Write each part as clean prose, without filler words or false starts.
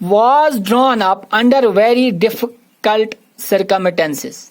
was drawn up under very difficult circumstances.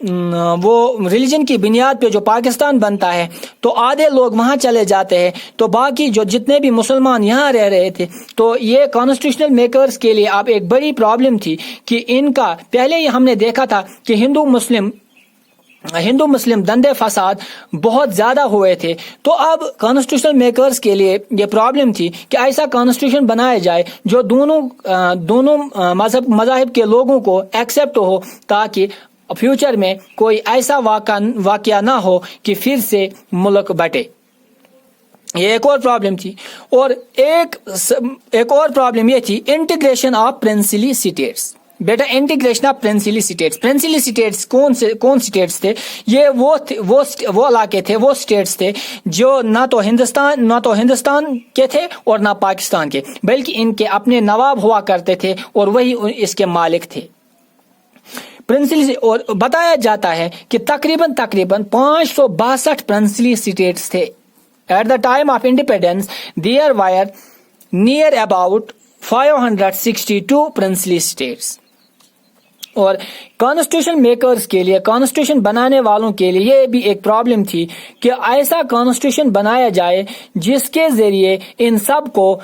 وہ religion کی بنیاد پہ جو پاکستان بنتا ہے تو آدھے لوگ وہاں چلے جاتے ہیں، تو باقی جو جتنے بھی مسلمان یہاں رہ رہے تھے، تو یہ کانسٹیٹیوشنل میکرز کے لیے اب ایک بڑی پرابلم تھی کہ ان کا پہلے ہی ہم نے دیکھا تھا کہ ہندو مسلم دندے فساد بہت زیادہ ہوئے تھے، تو اب کانسٹیٹیوشنل میکرز کے لیے یہ پرابلم تھی کہ ایسا کانسٹیٹیوشن بنایا جائے جو دونوں مذاہب کے لوگوں کو ایکسیپٹ ہو، تاکہ فیوچر میں کوئی ایسا واقعہ نہ ہو کہ پھر سے ملک بٹے۔ یہ ایک اور پرابلم تھی، اور ایک اور پرابلم یہ تھی انٹیگریشن آف پرنسلی اسٹیٹس۔ بیٹا انٹیگریشن آف پرنسلی اسٹیٹس کون اسٹیٹس تھے؟ یہ وہ علاقے تھے، وہ اسٹیٹس تھے جو نہ تو ہندوستان کے تھے اور نہ پاکستان کے، بلکہ ان کے اپنے نواب ہوا کرتے تھے اور وہی اس کے مالک تھے۔ اور بتایا جاتا ہے کہ تقریباً 562 پرنسلی اسٹیٹس تھے۔ At the time of independence there were near about 562 princely states. اور کانسٹیٹیوشن میکرز کے لیے، کانسٹیٹیوشن بنانے والوں کے لیے یہ بھی ایک پرابلم تھی کہ ایسا کانسٹیٹیوشن بنایا جائے جس کے ذریعے ان سب کو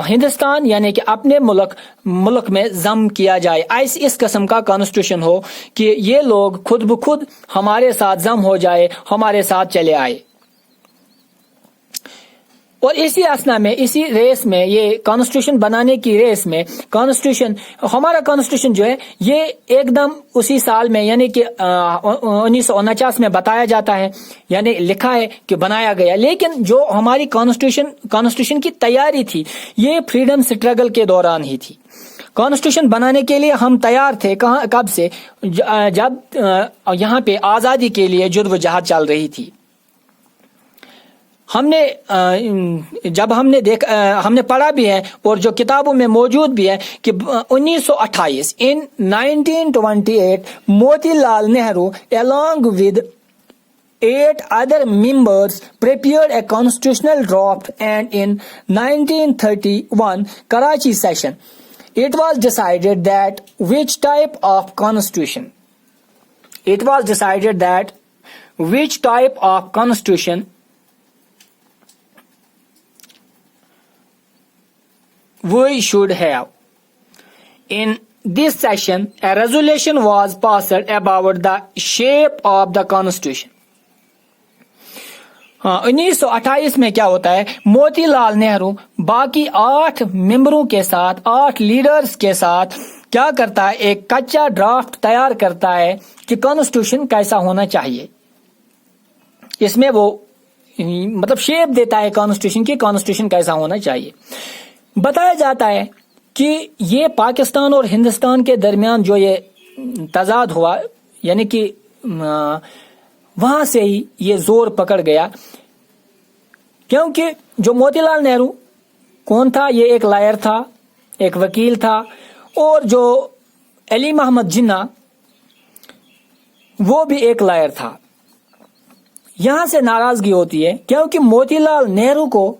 ہندوستان یعنی کہ اپنے ملک میں ضم کیا جائے، اس قسم کا کانسٹیٹیوشن ہو کہ یہ لوگ خود بخود ہمارے ساتھ ضم ہو جائے، ہمارے ساتھ چلے آئے۔ اور اسی اسنا میں، اسی ریس میں، یہ کانسٹیٹیوشن بنانے کی ریس میں ہمارا کانسٹیٹیوشن جو ہے یہ ایک دم اسی سال میں یعنی کہ 1949 میں بتایا جاتا ہے، یعنی لکھا ہے کہ بنایا گیا، لیکن جو ہماری کانسٹیٹیوشن کی تیاری تھی یہ فریڈم سٹرگل کے دوران ہی تھی۔ کانسٹیٹیوشن بنانے کے لیے ہم تیار تھے کب سے؟ جب یہاں پہ آزادی کے لیے جدوجہد چل رہی تھی۔ ہم نے پڑھا بھی ہے اور جو کتابوں میں موجود بھی ہے کہ 1928 Moti Lal Nehru along with 8 other members prepared a constitutional draft, and in 1931 Karachi session it was decided that which type of constitution we should have. In this session, a resolution was passed about the shape of the constitution. 1928 میں کیا ہوتا ہے؟ موتی لال نہرو باقی 8 ممبروں کے ساتھ، 8 leaders کے ساتھ کیا کرتا ہے؟ ایک کچا ڈرافٹ تیار کرتا ہے کہ کانسٹیٹیوشن کیسا ہونا چاہیے۔ اس میں وہ مطلب شیپ دیتا ہے کانسٹیٹیوشن کی، کانسٹیٹیوشن کیسا ہونا چاہیے۔ بتایا جاتا ہے کہ یہ پاکستان اور ہندوستان کے درمیان جو یہ تضاد ہوا، یعنی کہ وہاں سے ہی یہ زور پکڑ گیا، کیونکہ جو موتی لال نہرو کون تھا؟ یہ ایک لائر تھا، ایک وکیل تھا، اور جو علی محمد جناح وہ بھی ایک لائر تھا۔ یہاں سے ناراضگی ہوتی ہے کیونکہ موتی لال نہرو کو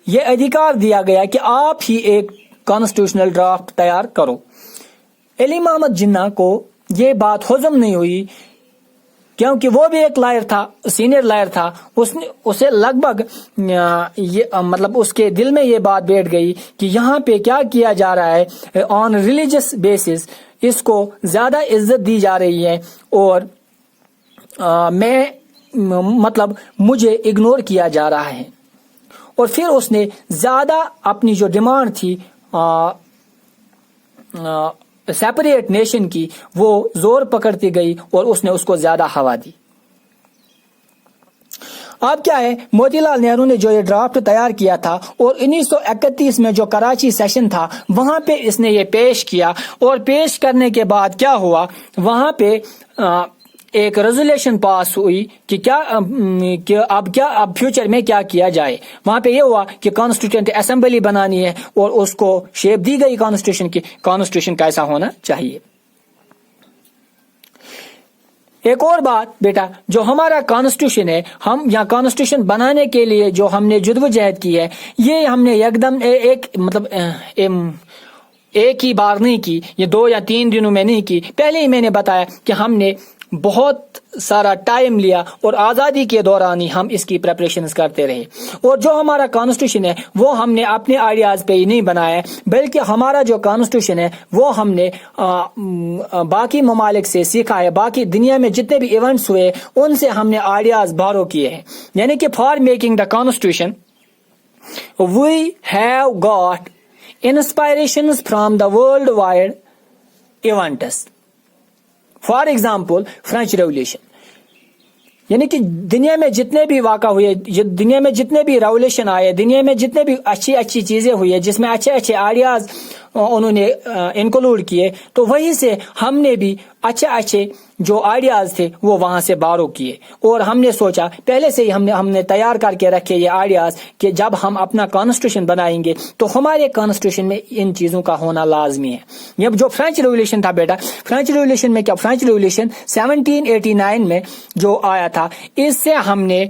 یہ ادھیکار دیا گیا کہ آپ ہی ایک کانسٹیٹیوشنل ڈرافٹ تیار کرو۔ علی محمد جناح کو یہ بات ہضم نہیں ہوئی کیونکہ وہ بھی ایک لائر تھا، سینئر لائر تھا، اسے لگ بھگ مطلب اس کے دل میں یہ بات بیٹھ گئی کہ یہاں پہ کیا کیا جا رہا ہے، آن ریلیجس بیسس اس کو زیادہ عزت دی جا رہی ہے اور مجھے اگنور کیا جا رہا ہے۔ اور پھر اس نے زیادہ اپنی جو ڈیمانڈ تھی سیپریٹ نیشن کی، وہ زور پکڑتی گئی اور اس نے اس کو زیادہ ہوا دی۔ اب کیا ہے، موتی لال نہرو نے جو یہ ڈرافٹ تیار کیا تھا اور 1931 میں جو کراچی سیشن تھا وہاں پہ اس نے یہ پیش کیا، اور پیش کرنے کے بعد کیا ہوا، وہاں پہ ایک ریزولوشن پاس ہوئی کہ اب فیوچر میں کیا کیا جائے۔ وہاں پہ یہ ہوا کہ کانسٹیٹیوشن اسمبلی بنانی ہے اور اس کو شیپ دی گئی کانسٹیٹیوشن کی، کانسٹیٹیوشن کیسا ہونا چاہیے۔ ایک اور بات بیٹا، جو ہمارا کانسٹیٹیوشن ہے، ہم یہاں کانسٹیٹیوشن بنانے کے لیے جو ہم نے جدوجہد کی ہے، یہ ہم نے یکدم ایک ہی بار نہیں کی، یہ 2 یا 3 دنوں میں نہیں کی۔ پہلے ہی میں نے بتایا کہ ہم نے بہت سارا ٹائم لیا اور آزادی کے دوران ہی ہم اس کی پریپریشنز کرتے رہے. اور جو ہمارا کانسٹیٹیوشن ہے وہ ہم نے اپنے آئیڈیاز پہ ہی نہیں بنایا ہے, بلکہ ہمارا جو کانسٹیٹیوشن ہے وہ ہم نے باقی ممالک سے سیکھا ہے. باقی دنیا میں جتنے بھی ایونٹس ہوئے ان سے ہم نے آئیڈیاز بارو کیے ہیں. یعنی کہ for making the constitution we have got inspirations from the world wide events. For example French revolution, یعنی کہ دنیا میں جتنے بھی واقع ہوئے, دنیا میں جتنے بھی ریولیوشن آئے, دنیا میں جتنے بھی اچھی اچھی چیزیں ہوئی ہے جس میں اچھے اچھے آئیڈیاز انہوں نے انکلوڈ کیے, تو وہیں سے ہم نے بھی اچھے اچھے جو آئیڈیاز تھے وہ وہاں سے بارو کیے. اور ہم نے سوچا پہلے سے ہی ہم نے تیار کر کے رکھے یہ آئیڈیاز کہ جب ہم اپنا کانسٹیٹیوشن بنائیں گے تو ہمارے کانسٹیٹیوشن میں ان چیزوں کا ہونا لازمی ہے. یہ جو فرینچ ریولیوشن تھا بیٹا, فرینچ ریولیوشن میں کیا, فرینچ ریولیوشن 1789 میں جو آیا تھا, اس سے ہم نے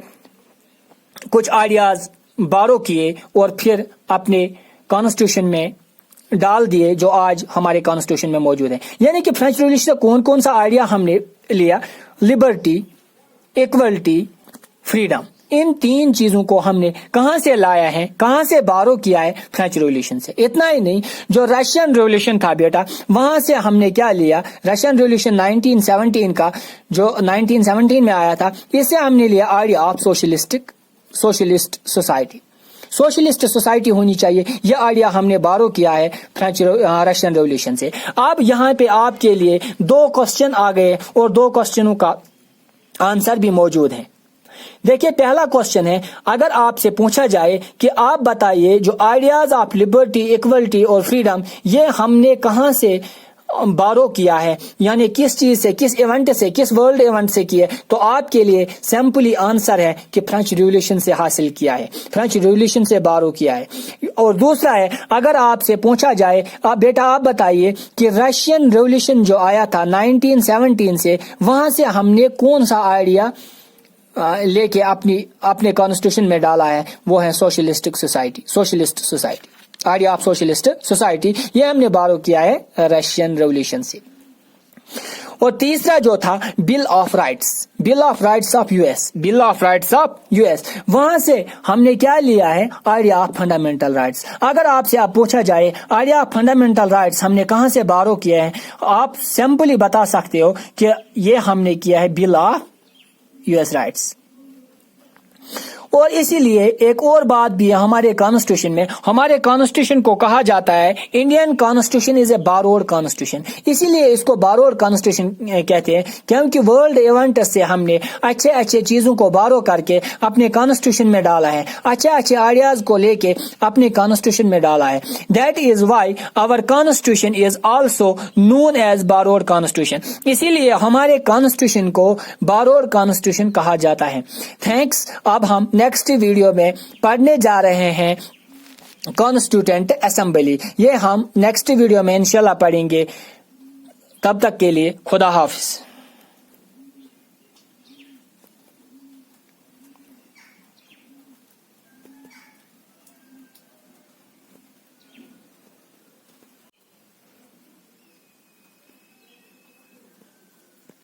کچھ آئیڈیاز بارو کیے اور پھر اپنے کانسٹیٹیوشن میں ڈال دیے جو آج ہمارے کانسٹیٹیوشن میں موجود ہیں. یعنی کہ فرینچ ریولیوشن سے کون کون سا آئیڈیا ہم نے لیا؟ Liberty, equality, freedom. ان تین چیزوں کو ہم نے کہاں سے لایا ہے, کہاں سے بارو کیا ہے؟ فرینچ ریولیوشن سے. اتنا ہی نہیں, جو رشین ریولیوشن تھا بیٹا, وہاں سے ہم نے کیا لیا؟ رشین ریولیوشن 1917 کا جو 1917 میں آیا تھا, اس سے ہم نے لیا idea of socialist society. Socialist society ہونی چاہیے, یہ آئیڈیا ہم نے بارو کیا ہے رشین ریولیوشن سے. اب یہاں پہ آپ کے لیے 2 کوسچن آ گئے اور 2 کوسچنوں کا آنسر بھی موجود ہے. دیکھیے پہلا کوسچن ہے, اگر آپ سے پوچھا جائے کہ آپ بتائیے جو آئیڈیاز آف لبرٹی, ایکولٹی اور فریڈم یہ ہم نے کہاں سے بارو کیا ہے, یعنی کس چیز سے, کس ایونٹ سے, کس ورلڈ ایونٹ سے کیے, تو آپ کے لیے سمپلی آنسر ہے کہ فرینچ ریولیوشن سے حاصل کیا ہے, فرینچ ریولیوشن سے بارو کیا ہے. اور دوسرا ہے, اگر آپ سے پوچھا جائے بیٹا آپ بتائیے کہ رشین ریولیوشن جو آیا تھا 1917 سے, وہاں سے ہم نے کون سا آئیڈیا لے کے اپنے کانسٹیٹیوشن میں ڈالا ہے, وہ ہے socialist society. Idea of socialist society یہ ہم نے بارو کیا ہے رشین ریولیوشن سے. اور تیسرا جو تھا bill of rights of U S, وہاں سے ہم نے کیا لیا ہے؟ Idea of fundamental rights. اگر آپ سے پوچھا جائے آئیڈیا آف فنڈامنٹل رائٹس ہم نے کہاں سے بارو کیا ہے, آپ سمپلی بتا سکتے ہو کہ یہ ہم نے کیا ہے bill of U S rights. اور اسی لیے ایک اور بات بھی ہے ہمارے کانسٹیٹیوشن میں, ہمارے کانسٹیٹیوشن کو کہا جاتا ہے انڈین کانسٹیٹیوشن از اے باروڈ کانسٹیٹیوشن. اسی لیے اس کو باروڈ کانسٹیٹیوشن کہتے ہیں, کیونکہ ورلڈ ایونٹ سے ہم نے اچھے اچھے چیزوں کو بارو کر کے اپنے کانسٹیٹیوشن میں ڈالا ہے, اچھے اچھے آئیڈیاز کو لے کے اپنے کانسٹیٹیوشن میں ڈالا ہے. That is why our constitution is also known as borrowed constitution. اسی لیے ہمارے کانسٹیٹیوشن کو باروڈ کانسٹیٹیوشن کہا جاتا ہے. تھینکس. اب ہم نیکسٹ ویڈیو میں پڑھنے جا رہے ہیں کانسٹیٹوئنٹ اسمبلی. یہ ہم نیکسٹ ویڈیو میں انشاءاللہ پڑھیں گے. تب تک کے لیے خدا حافظ.